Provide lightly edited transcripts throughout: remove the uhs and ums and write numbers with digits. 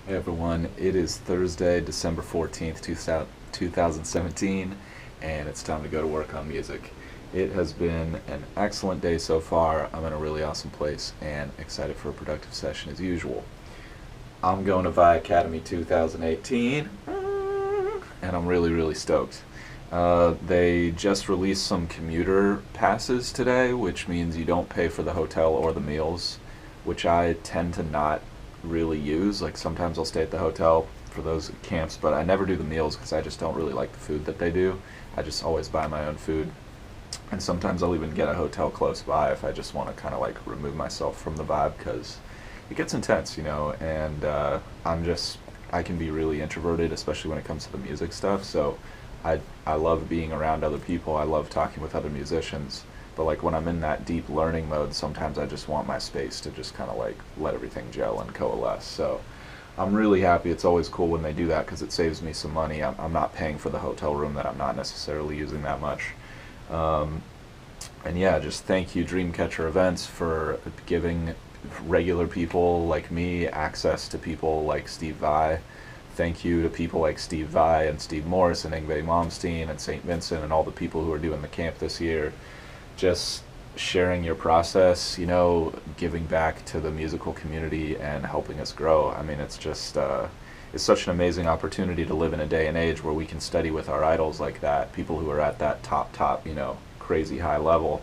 Hey everyone, it is Thursday, December 14th, 2017, and it's time to go to work on music. It has been an excellent day so far. I'm in a really awesome place and excited for a productive session as usual. I'm going to Vi Academy 2018, and I'm really, really stoked. They just released some commuter passes today, which means you don't pay for the hotel or the meals, which I tend to not really use. Like sometimes I'll stay at the hotel for those camps, but I never do the meals because I just don't really like the food that they do. I just always buy my own food. And sometimes I'll even get a hotel close by if I just want to kind of like remove myself from the vibe because it gets intense, and I can be really introverted, especially when it comes to the music stuff. So I love being around other people. I love talking with other musicians. But like when I'm in that deep learning mode, sometimes I just want my space to just kind of like let everything gel and coalesce. So I'm really happy. It's always cool when they do that because it saves me some money. I'm not paying for the hotel room that I'm not necessarily using that much. Um, and yeah, just thank you, Dreamcatcher Events, for giving regular people like me access to people like Steve Vai. Thank you to people like Steve Vai and Steve Morris and Yngwie Malmsteen and St. Vincent and all the people who are doing the camp this year. Just sharing your process, giving back to the musical community and helping us grow. I mean, it's such an amazing opportunity to live in a day and age where we can study with our idols like that, people who are at that top, crazy high level,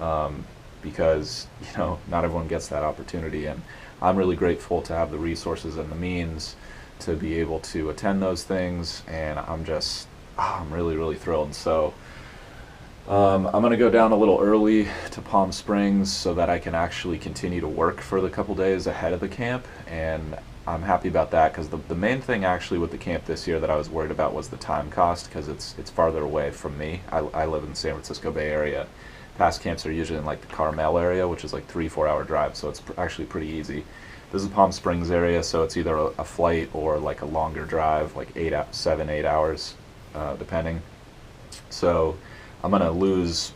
um, because, not everyone gets that opportunity. And I'm really grateful to have the resources and the means to be able to attend those things. And I'm really, really thrilled. So, I'm going to go down a little early to Palm Springs so that I can actually continue to work for the couple days ahead of the camp. And I'm happy about that because the main thing actually with the camp this year that I was worried about was the time cost because it's farther away from me. I live in the San Francisco Bay Area. Past camps are usually in like the Carmel area, which is like 3-4 hour drive, so it's actually pretty easy. This is Palm Springs area, so it's either a flight or like a longer drive, like 7-8 hours, depending. So I'm gonna lose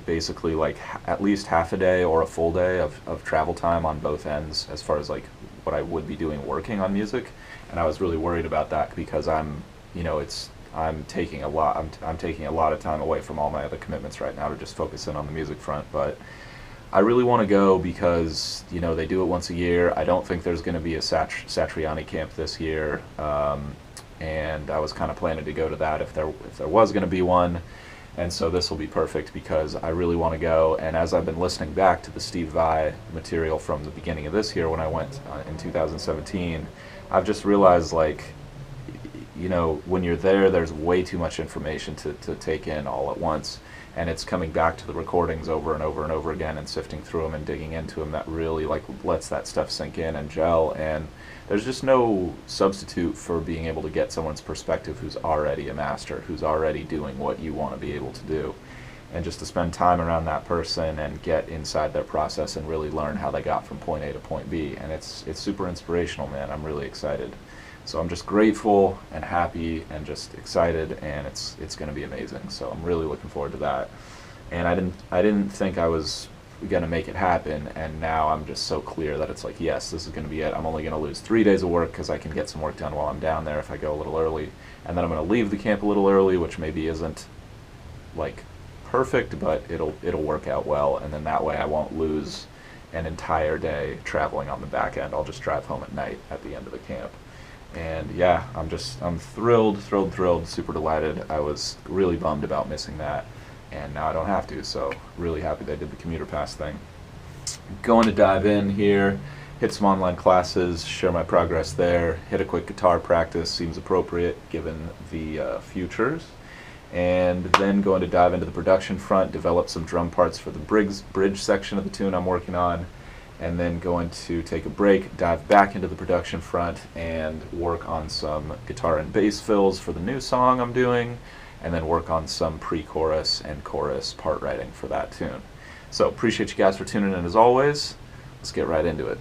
basically like at least half a day or a full day of travel time on both ends as far as like what I would be doing working on music. And I was really worried about that because I'm taking I'm taking a lot of time away from all my other commitments right now to just focus in on the music front. But I really want to go because they do it once a year. I don't think there's going to be a Satriani camp this year, and I was kind of planning to go to that if there was going to be one. And so this will be perfect because I really want to go. And as I've been listening back to the Steve Vai material from the beginning of this year when I went in 2017, I've just realized like, when you're there, there's way too much information to take in all at once. And it's coming back to the recordings over and over and over again and sifting through them and digging into them that really like lets that stuff sink in and gel. And there's just no substitute for being able to get someone's perspective who's already a master, who's already doing what you want to be able to do. And just to spend time around that person and get inside their process and really learn how they got from point A to point B. And it's super inspirational, man. I'm really excited. So I'm just grateful and happy and just excited, and it's going to be amazing. So I'm really looking forward to that. And I didn't think I was going to make it happen, and now I'm just so clear that it's like, yes, this is going to be it. I'm only going to lose 3 days of work because I can get some work done while I'm down there if I go a little early, and then I'm going to leave the camp a little early, which maybe isn't like perfect, but it'll work out well, and then that way I won't lose an entire day traveling on the back end. I'll just drive home at night at the end of the camp. And yeah, I'm thrilled, super delighted. I was really bummed about missing that, and now I don't have to. So really happy they did the commuter pass thing. Going to dive in here, hit some online classes, share my progress there, hit a quick guitar practice, seems appropriate given the futures. And then going to dive into the production front, develop some drum parts for the bridge section of the tune I'm working on, and then going to take a break, dive back into the production front, and work on some guitar and bass fills for the new song I'm doing, and then work on some pre-chorus and chorus part writing for that tune. So appreciate you guys for tuning in as always. Let's get right into it.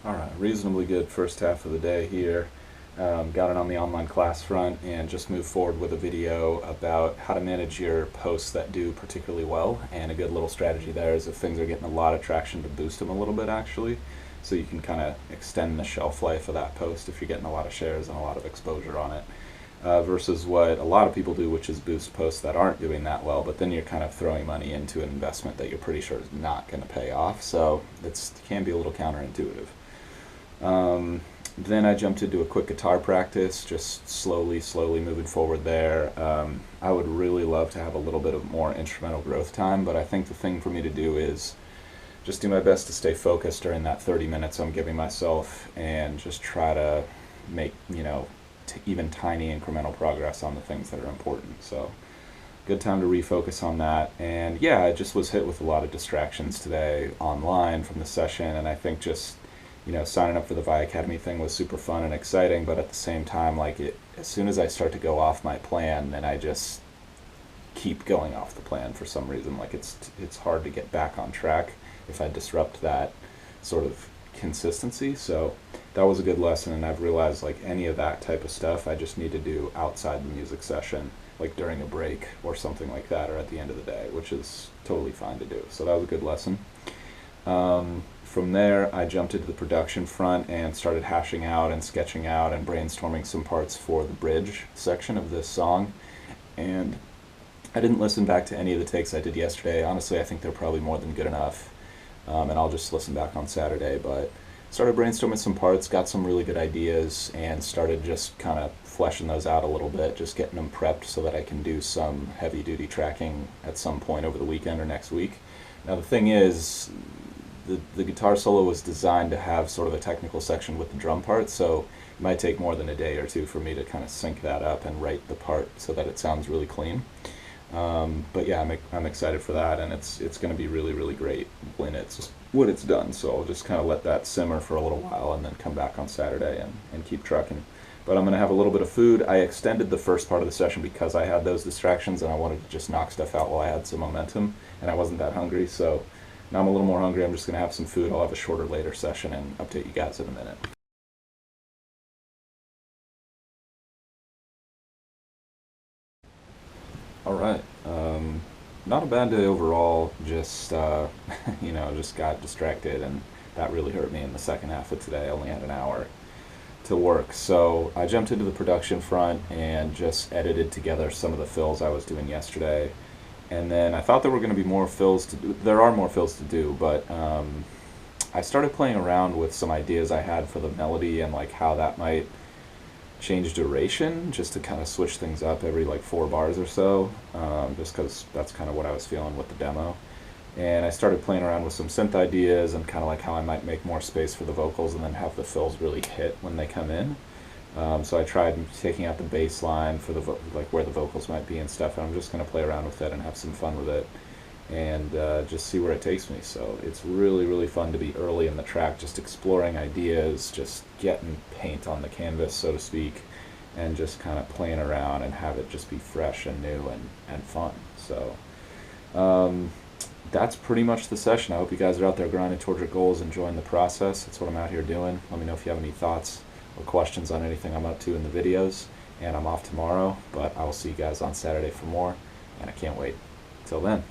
All right, reasonably good first half of the day here. Got it on the online class front and just moved forward with a video about how to manage your posts that do particularly well. And a good little strategy there is if things are getting a lot of traction, to boost them a little bit actually, so you can kind of extend the shelf life of that post if you're getting a lot of shares and a lot of exposure on it. Versus what a lot of people do, which is boost posts that aren't doing that well, but then you're kind of throwing money into an investment that you're pretty sure is not going to pay off. So it can be a little counterintuitive. Then I jumped into a quick guitar practice, just slowly moving forward there. I would really love to have a little bit of more instrumental growth time, but I think the thing for me to do is just do my best to stay focused during that 30 minutes I'm giving myself and just try to make, even tiny incremental progress on the things that are important. So good time to refocus on that. And yeah, I just was hit with a lot of distractions today online from the session, and I think just signing up for the Vi Academy thing was super fun and exciting, but at the same time, as soon as I start to go off my plan, then I just keep going off the plan for some reason. It's hard to get back on track if I disrupt that sort of consistency. So that was a good lesson, and I've realized any of that type of stuff I just need to do outside the music session, like during a break or something like that, or at the end of the day, which is totally fine to do. So that was a good lesson. From there, I jumped into the production front and started hashing out and sketching out and brainstorming some parts for the bridge section of this song. And I didn't listen back to any of the takes I did yesterday. Honestly, I think they're probably more than good enough. And I'll just listen back on Saturday. But started brainstorming some parts, got some really good ideas, and started just kind of fleshing those out a little bit, just getting them prepped so that I can do some heavy-duty tracking at some point over the weekend or next week. Now, the thing is, the guitar solo was designed to have sort of a technical section with the drum part, so it might take more than a day or two for me to kind of sync that up and write the part so that it sounds really clean. But yeah, I'm excited for that, and it's going to be really great when it's done. So I'll just kind of let that simmer for a little while and then come back on Saturday and keep trucking. But I'm going to have a little bit of food. I extended the first part of the session because I had those distractions and I wanted to just knock stuff out while I had some momentum, and I wasn't that hungry. So now I'm a little more hungry. I'm just going to have some food. I'll have a shorter later session and update you guys in a minute. All right. Not a bad day overall. Just just got distracted, and that really hurt me in the second half of today. I only had an hour to work, so I jumped into the production front and just edited together some of the fills I was doing yesterday. And then I thought there were going to be more fills to do. There are more fills to do, but I started playing around with some ideas I had for the melody and how that might change duration, just to kind of switch things up every 4 bars or so, just because that's kind of what I was feeling with the demo. And I started playing around with some synth ideas and kind of how I might make more space for the vocals and then have the fills really hit when they come in. So I tried taking out the bass line for where the vocals might be and stuff, and I'm just going to play around with it and have some fun with it and just see where it takes me. So it's really fun to be early in the track, just exploring ideas, just getting paint on the canvas, so to speak, and just kind of playing around and have it just be fresh and new and fun. So that's pretty much the session. I hope you guys are out there grinding towards your goals, enjoying the process. That's what I'm out here doing. Let me know if you have any thoughts or questions on anything I'm up to in the videos. And I'm off tomorrow, but I will see you guys on Saturday for more, and I can't wait. Till then.